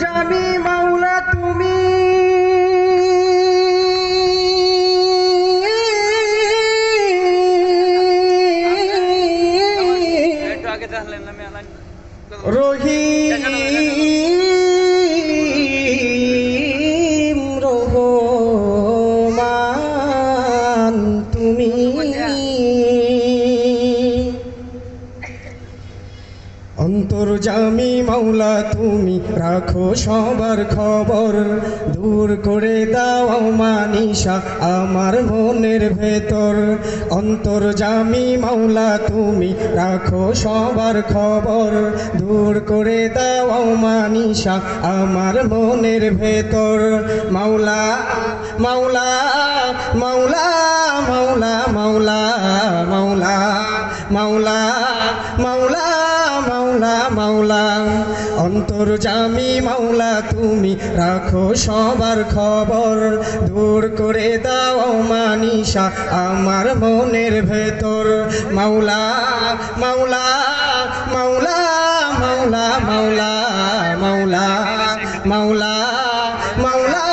জানি মাওলা তুমি রহিম রহমান তুমি অন্তর্যামী মাওলা তুমি রাখো সবার খবর দূর করে দাও মানিশা আমার মনের ভেতর অন্তর্যামী মাওলা তুমি রাখো সবার খবর দূর করে দাও মানিশা আমার মনের ভেতর মাওলা মাওলা মাওলা মাওলা মাওলা মাওলা মাওলা মাওলা মাওলা মাওলা অন্তর্যামী মাওলা তুমি রাখো সবার খবর দূর করে দাও মানিশা আমার মনের ভেতর মাওলা মাওলা মাওলা মাওলা মাওলা মাওলা মাওলা মাওলা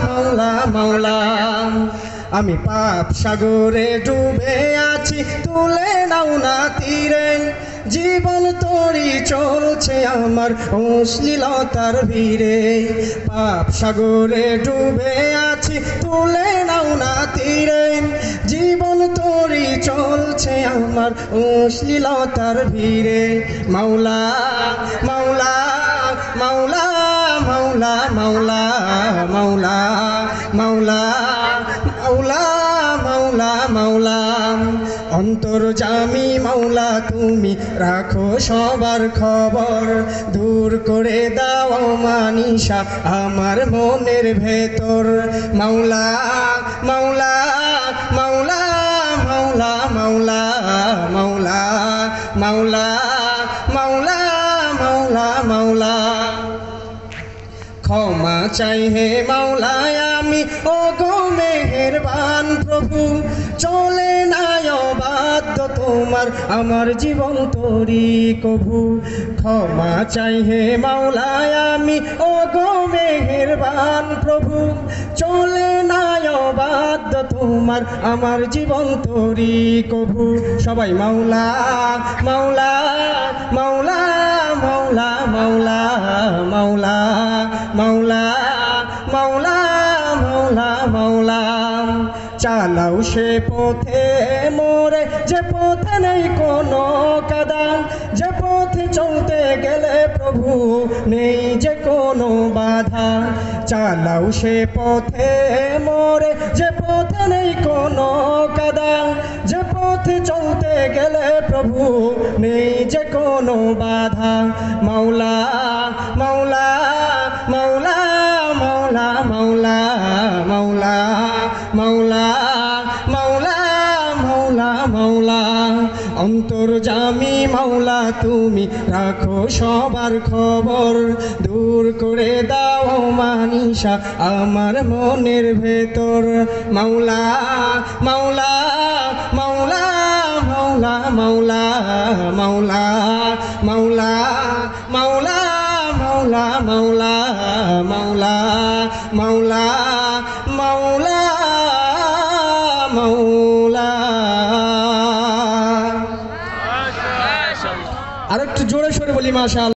মাওলা মাওলা আমি পাপ সাগরে ডুবে আছি তুলে নাও না তীরে জীবন তরি চলছে আমার অশ্লীলতার ভিড়ে পাপ সাগরে ডুবে আছি তুলে নাও না তীরে জীবন তরি চলছে আমার অশ্লীলতার ভিড়ে মাওলা মাওলা মাওলা মাওলা মাওলা মাওলা মাওলা মাওলা মাওলা মাওলা অন্তর্যামী মাওলা তুমি রাখো সবার খবর দূর করে দাও মানিশা আমার মনের ভেতর মাওলা মাওলা মাওলা মাওলা মাওলা মাওলা মাওলা মাওলা মাওলা মাওলা ক্ষমা চাই হে মাওলা আমি ও গো মেহেরবান প্রভু চলে না অবাধ্য তোমার আমার জীবন তরি কভু ক্ষমা চাই হে মাওলা আমি ও গো মেহেরবান প্রভু চলে না অবাধ্য তোমার আমার জীবন তরি কভু সবাই মাওলা মাওলা মাওলা মাওলা মাওলা মাওলা মাওলা মাওলা মাওলা মাওলা চালাও সে পথে মোরে যে পথে নেই কোনো কাদা যে পথে চলতে গেলে প্রভু নেই যে কোনো বাধা চালাও সে পথে মোরে যে পথে নেই কোনো কাদা যে পথে চলতে গেলে প্রভু নেই যে কোনো বাধা মাওলা মাওলা মাওলা মাওলা মাওলা মাওলা মাওলা মাওলা মাওলা মাওলা অন্তর্যামী মাওলা তুমি রাখো সবার খবর দূর করে দাও মানিশা আমার মনের ভেতর মাওলা মাওলা মাওলা মাওলা মাওলা মাওলা মাওলা মাওলা মাওলা মাওলা মাওলা মাওলা মাওলা মাওলা আরেকটু জোরে সোরে বলি মাশাআল্লাহ।